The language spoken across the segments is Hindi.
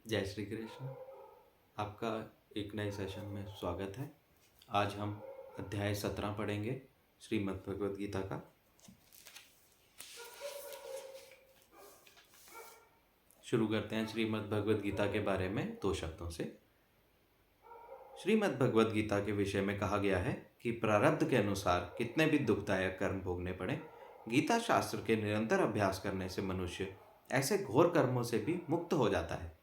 जय श्री कृष्ण। आपका एक नए सेशन में स्वागत है। आज हम अध्याय 17 पढ़ेंगे श्रीमद् भगवद गीता का। शुरू करते हैं श्रीमद् भगवद गीता के बारे में 2 शब्दों से। श्रीमद् भगवद गीता के विषय में कहा गया है कि प्रारब्ध के अनुसार कितने भी दुखदायक कर्म भोगने पड़े, गीता शास्त्र के निरंतर अभ्यास करने से मनुष्य ऐसे घोर कर्मों से भी मुक्त हो जाता है।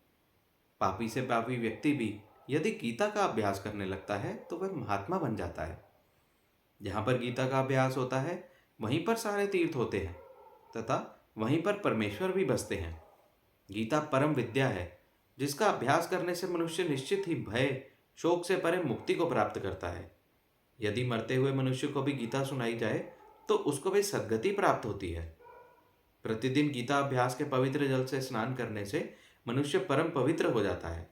पापी से पापी व्यक्ति भी यदि गीता का अभ्यास करने लगता है तो वह महात्मा बन जाता है। जहाँ पर गीता का अभ्यास होता है वहीं पर सारे तीर्थ होते हैं तथा वहीं पर परमेश्वर भी बसते हैं। गीता परम विद्या है जिसका अभ्यास करने से मनुष्य निश्चित ही भय शोक से परे मुक्ति को प्राप्त करता है। यदि मरते हुए मनुष्य को भी गीता सुनाई जाए तो उसको भी सद्गति प्राप्त होती है। प्रतिदिन गीता अभ्यास के पवित्र जल से स्नान करने से मनुष्य परम पवित्र हो जाता है।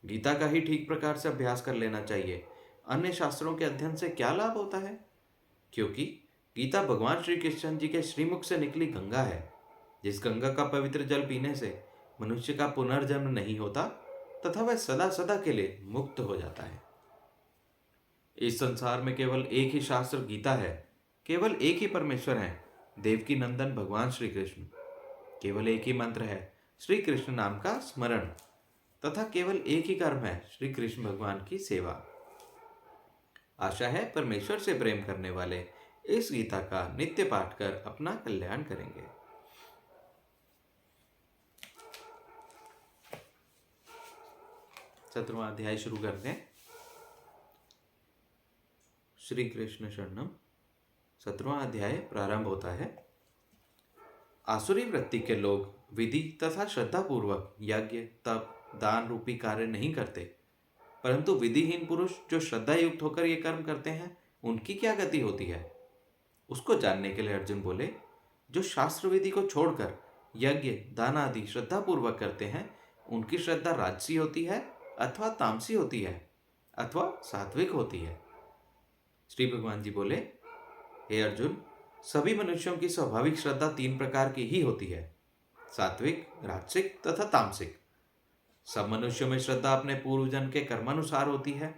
गीता का ही ठीक प्रकार से अभ्यास कर लेना चाहिए। अन्य शास्त्रों के अध्ययन से क्या लाभ होता है? क्योंकि गीता भगवान श्री कृष्ण जी के श्रीमुख से निकली गंगा है। जिस गंगा का पवित्र जल पीने से मनुष्य का पुनर्जन्म नहीं होता तथा वह सदा सदा के लिए मुक्त हो जाता है। इस संसार में केवल एक ही शास्त्र गीता है, केवल एक ही परमेश्वर है, देवकी नंदन भगवान श्री कृष्ण। केवल एक ही मंत्र है, श्री कृष्ण नाम का स्मरण, तथा केवल एक ही कर्म है, श्री कृष्ण भगवान की सेवा। आशा है परमेश्वर से प्रेम करने वाले इस गीता का नित्य पाठ कर अपना कल्याण करेंगे। सत्रहवां अध्याय शुरू करते हैं। श्री कृष्ण शरणम। 17वां अध्याय प्रारंभ होता है। आसुरी वृत्ति के लोग विधि तथा श्रद्धा पूर्वक यज्ञ तप दान रूपी कार्य नहीं करते, परंतु विधिहीन पुरुष जो श्रद्धा युक्त होकर ये कर्म करते हैं उनकी क्या गति होती है, उसको जानने के लिए अर्जुन बोले, जो शास्त्र विधि को छोड़कर यज्ञ दान आदि श्रद्धा पूर्वक करते हैं उनकी श्रद्धा राजसी होती है अथवा तामसी होती है अथवा सात्विक होती है। श्री भगवान जी बोले, हे अर्जुन, सभी मनुष्यों की स्वाभाविक श्रद्धा 3 प्रकार की ही होती है, सात्विक, राजसिक तथा तामसिक। सब मनुष्यों में श्रद्धा अपने पूर्वजन्म के कर्मानुसार होती है।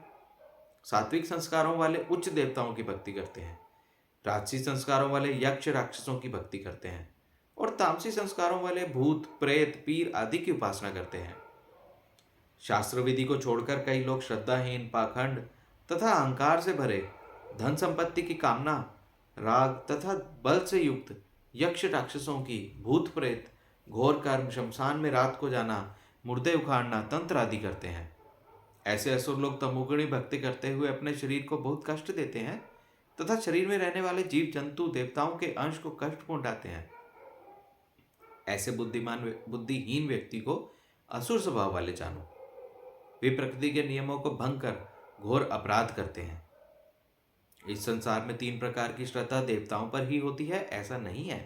सात्विक संस्कारों वाले उच्च देवताओं की भक्ति करते हैं, राजसी संस्कारों वाले यक्ष राक्षसों की भक्ति करते हैं और तामसी संस्कारों वाले भूत प्रेत पीर आदि की उपासना करते हैं। शास्त्र विधि को छोड़कर कई लोग श्रद्धाहीन, पाखंड तथा अहंकार से भरे, धन संपत्ति की कामना, राग तथा बल से युक्त यक्ष राक्षसों की, भूत प्रेत, घोर कर्म, शमशान में रात को जाना, मुर्दे उखाड़ना, तंत्र आदि करते हैं। ऐसे असुर लोग तमोगुणी भक्ति करते हुए अपने शरीर को बहुत कष्ट देते हैं तथा शरीर में रहने वाले जीव जंतु देवताओं के अंश को कष्ट पहुंचाते हैं। ऐसे बुद्धिहीन व्यक्ति को असुर स्वभाव वाले जानो। वे प्रकृति के नियमों को भंग कर घोर अपराध करते हैं। इस संसार में 3 प्रकार की श्रद्धा देवताओं पर ही होती है ऐसा नहीं है।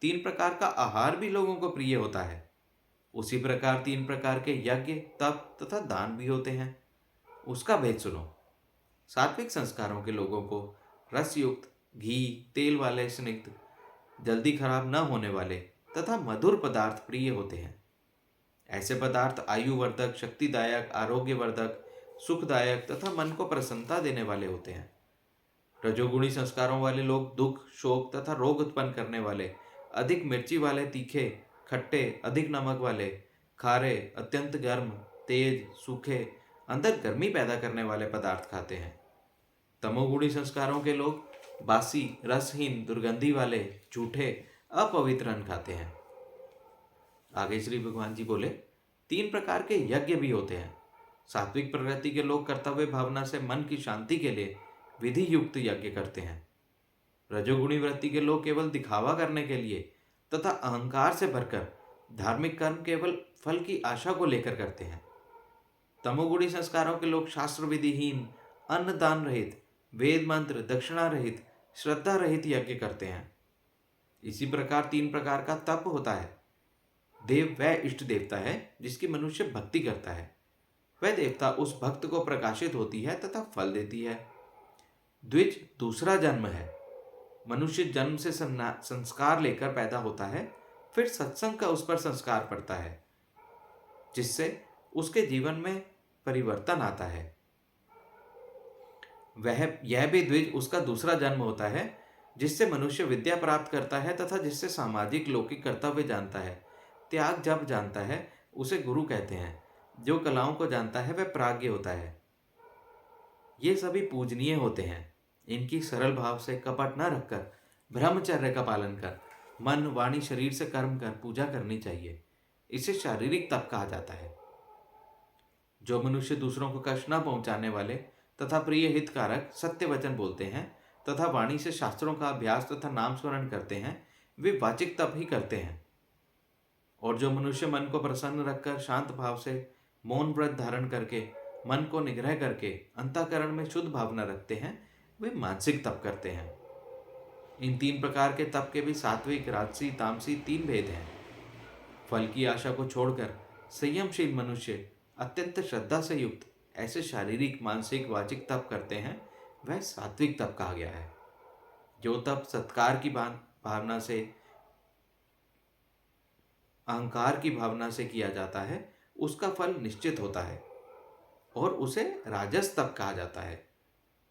3 प्रकार का आहार भी लोगों को प्रिय होता है। उसी प्रकार 3 प्रकार के यज्ञ तप तथा दान भी होते हैं। उसका भेद सुनो। सात्विक संस्कारों के लोगों को रसयुक्त, घी तेल वाले, स्निग्ध, जल्दी खराब न होने वाले तथा मधुर पदार्थ प्रिय होते हैं। ऐसे पदार्थ आयुवर्धक, शक्तिदायक, आरोग्यवर्धक, सुखदायक तथा मन को प्रसन्नता देने वाले होते हैं। रजोगुणी संस्कारों वाले लोग दुख, शोक तथा रोग उत्पन्न करने वाले, अधिक मिर्ची वाले, तीखे, खट्टे, अधिक नमक वाले, खारे, अत्यंत गर्म, तेज, सूखे, अंदर गर्मी पैदा करने वाले पदार्थ खाते हैं। तमोगुणी संस्कारों के लोग बासी, रसहीन, दुर्गंधी वाले, झूठे, अपवित्र अन्न खाते हैं। आगे श्री भगवान जी बोले, 3 प्रकार के यज्ञ भी होते हैं। सात्विक प्रवृत्ति के लोग कर्तव्य भावना से मन की शांति के लिए विधि युक्त यज्ञ करते हैं। रजोगुणी वृत्ति के लोग केवल दिखावा करने के लिए तथा अहंकार से भरकर धार्मिक कर्म केवल फल की आशा को लेकर करते हैं। तमोगुणी संस्कारों के लोग शास्त्र विधिहीन, अन्न दान रहित, वेद मंत्र दक्षिणा रहित, श्रद्धा रहित यज्ञ करते हैं। इसी प्रकार 3 प्रकार का तप होता है। देव वह इष्ट देवता है जिसकी मनुष्य भक्ति करता है। वह देवता उस भक्त को प्रकाशित होती है तथा फल देती है। द्विज दूसरा जन्म है। मनुष्य जन्म से संस्कार लेकर पैदा होता है, फिर सत्संग का उस पर संस्कार पड़ता है। जिससे उसके जीवन में परिवर्तन आता है। यह भी द्विज उसका दूसरा जन्म होता है, जिससे मनुष्य विद्या प्राप्त करता है तथा जिससे सामाजिक लौकिक कर्तव्य जानता है। त्याग जब जानता है उसे गुरु कहते हैं। जो कलाओं को जानता है वह प्राज्ञ होता है। ये सभी पूजनीय होते हैं। इनकी सरल भाव से कपट न रखकर ब्रह्मचर्य का पालन कर मन वाणी शरीर से कर्म कर पूजा करनी चाहिए। इसे शारीरिक तप कहा जाता है। जो मनुष्य दूसरों को कष्ट न पहुंचाने वाले तथा प्रिय हितकारक सत्य वचन बोलते हैं तथा वाणी से शास्त्रों का अभ्यास तथा नाम स्मरण करते हैं, वे वाचिक तप ही करते हैं। और जो मनुष्य मन को प्रसन्न रखकर शांत भाव से मौन व्रत धारण करके मन को निग्रह करके अंतःकरण में शुद्ध भावना रखते हैं, वे मानसिक तप करते हैं। इन 3 प्रकार के तप के भी सात्विक, राजसी, तामसी 3 भेद हैं। फल की आशा को छोड़कर संयमशील मनुष्य अत्यंत श्रद्धा से युक्त ऐसे शारीरिक, मानसिक, वाचिक तप करते हैं, वह सात्विक तप कहा गया है। जो तप सत्कार की भावना से, अहंकार की भावना से किया जाता है, उसका फल निश्चित होता है और उसे राजस तप कहा जाता है।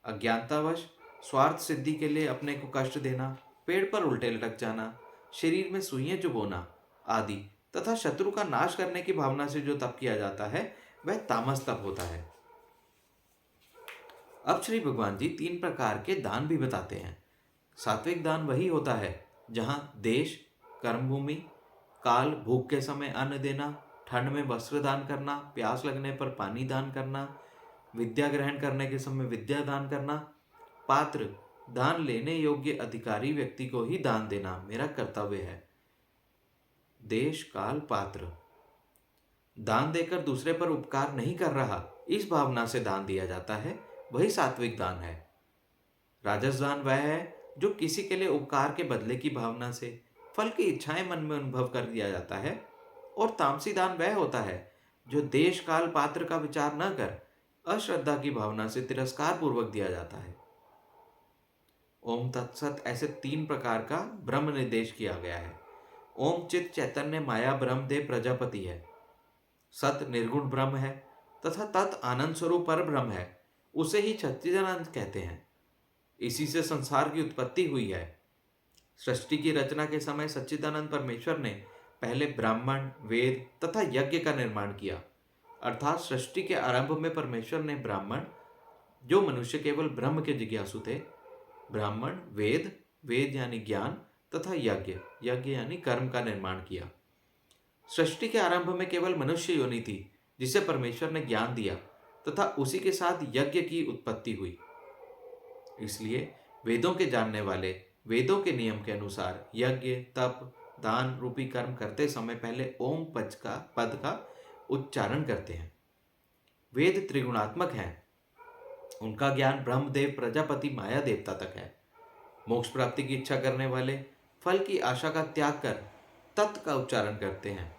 अज्ञानतावश स्वार्थ सिद्धि के लिए अपने को कष्ट देना, पेड़ पर उल्टे लटक जाना, शरीर में सुइयां चुभोना आदि तथा शत्रु का नाश करने की भावना से जो तप किया जाता है, वह तामस तप होता है। अब श्री भगवान जी 3 प्रकार के दान भी बताते हैं। सात्विक दान वही होता है जहां देश, कर्मभूमि, काल, भूख के समय अन्न देना, ठंड में वस्त्र दान करना, प्यास लगने पर पानी दान करना, विद्या ग्रहण करने के समय विद्या दान करना, पात्र, दान लेने योग्य अधिकारी व्यक्ति को ही दान देना मेरा कर्तव्य है। देश, काल, पात्र, दान देकर दूसरे पर उपकार नहीं कर रहा, इस भावना से दान दिया जाता है, वही सात्विक दान है। राजस दान वह है जो किसी के लिए उपकार के बदले की भावना से फल की इच्छाएं मन में अनुभव कर दिया जाता है। और तामसी दान वह होता है जो देश, काल, पात्र का विचार न कर अश्रद्धा की भावना से तिरस्कार पूर्वक दिया जाता है। ओम तत्सत ऐसे 3 प्रकार का ब्रह्म निर्देश किया गया है। ओम चित चैतन्य माया ब्रह्म देव प्रजापति है। सत निर्गुण ब्रह्म है तथा तत् आनंद स्वरूप पर ब्रह्म है, उसे ही सच्चिदानंद कहते हैं। इसी से संसार की उत्पत्ति हुई है। सृष्टि की रचना के समय सच्चिदानंद परमेश्वर ने पहले ब्राह्मण, वेद तथा यज्ञ का निर्माण किया। अर्थात सृष्टि के आरंभ में परमेश्वर ने ब्राह्मण, जो मनुष्य केवल ब्रह्म के जिज्ञासु थे, ब्राह्मण, वेद, वेद यानी ज्ञान तथा यज्ञ, यज्ञ यानी कर्म का निर्माण किया। सृष्टि के आरंभ में केवल मनुष्य योनि थी, जिसे परमेश्वर ने ज्ञान दिया तथा उसी के साथ यज्ञ की उत्पत्ति हुई। इसलिए वेदों के जानने वाले वेदों के नियम के अनुसार यज्ञ, तप, दान रूपी कर्म करते समय पहले ओम पद का उच्चारण करते हैं। वेद त्रिगुणात्मक हैं। उनका ज्ञान ब्रह्मदेव, प्रजापति, माया देवता तक है। मोक्ष प्राप्ति की इच्छा करने वाले फल की आशा का त्याग कर तत् का उच्चारण करते हैं।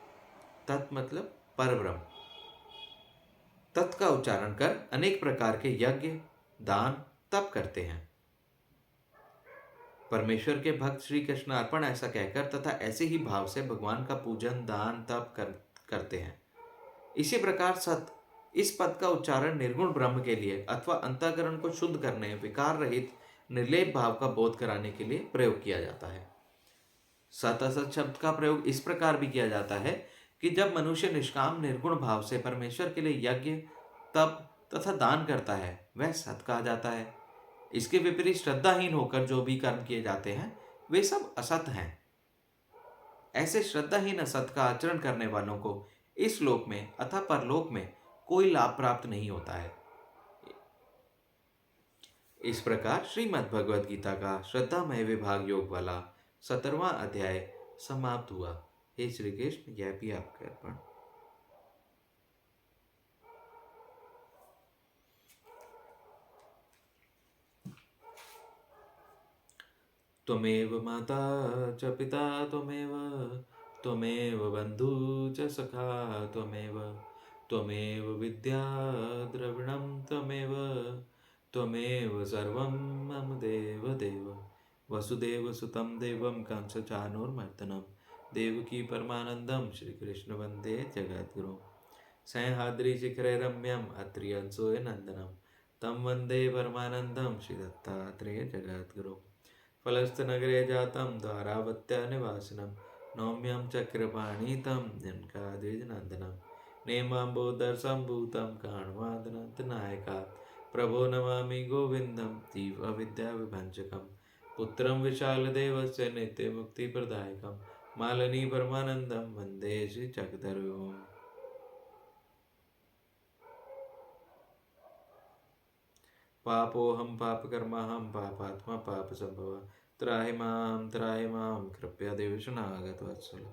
तत् मतलब परब्रह्म। तत् का उच्चारण कर अनेक प्रकार के यज्ञ, दान, तप करते हैं। परमेश्वर के भक्त श्री कृष्ण अर्पण ऐसा कहकर तथा ऐसे ही भाव से भगवान का पूजन, दान, तप करते हैं। इसी प्रकार सत इस पद का उच्चारण निर्गुण ब्रह्म के लिए अथवा अंतःकरण को शुद्ध करने, विकार रहित निर्लेप भाव का बोध कराने के लिए प्रयोग किया जाता है। सत असत शब्द का प्रयोग इस प्रकार भी किया जाता है कि जब मनुष्य निष्काम निर्गुण भाव से परमेश्वर के लिए यज्ञ, तप तथा दान करता है, वह सत कहा जाता है। इसके विपरीत श्रद्धाहीन होकर जो भी कर्म किए जाते हैं, वे सब असत हैं। ऐसे श्रद्धाहीन असत का आचरण करने वालों को इस लोक में अथवा परलोक में कोई लाभ प्राप्त नहीं होता है। इस प्रकार श्रीमद् भगवद गीता का श्रद्धामय विभाग योग वाला 17वां अध्याय समाप्त हुआ। हे श्री कृष्ण, यह भी आपके अर्पण। त्वमेव माता च पिता त्वमेव बन्धु च सखा त्वमेव विद्या द्रविणं त्वमेव सर्वं मम देव वसुदेवसुतं देवं कंसचाणूरमर्दनं देवकी परमानन्दं श्रीकृष्ण वन्दे जगद्गुरुं। सह्याद्रिशिखरे रम्यम् अत्र्यंसोय नन्दनं तं वन्दे परमानन्दं श्रीदत्तात्रेय जगद्गुरुं फलस्तनगरे जातं द्वारावत्या निवासिनं नौम्यं चक्रपाणितं जनकाद्विजनन्दनं नेमाम्बोदरसम्भूतं काण्वादनन्तनायकात् प्रभो नमामि गोविन्दं जीवविद्याविभञ्जकं पुत्रं विशालदेवस्य नित्यमुक्तिप्रदायकं मालनी परमानन्दं वन्दे श्रीचक्रधरम्। पापोऽहं पापकर्माहं पापात्मा पापसम्भवः त्राहि मां कृपया देवशनागतवत्सल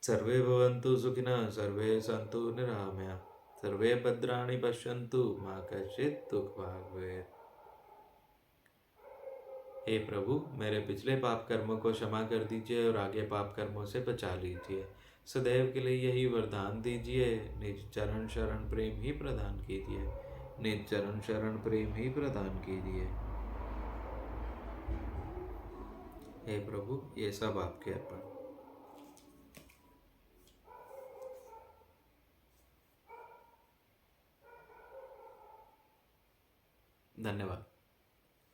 सर्वे भवन्तु सुखिनः सर्वे सन्तु निरामया सर्वे भद्राणि पश्यन्तु मा कश्चित् दुःखभाग् भवेत्। हे प्रभु, मेरे पिछले पाप कर्मों को क्षमा कर दीजिए और आगे पाप कर्मों से बचा लीजिए। सदैव के लिए यही वरदान दीजिए। निज चरण शरण प्रेम ही प्रदान कीजिए। निज चरण शरण प्रेम ही प्रदान कीजिए। हे प्रभु, ये सब आपके अर्पण। धन्यवाद।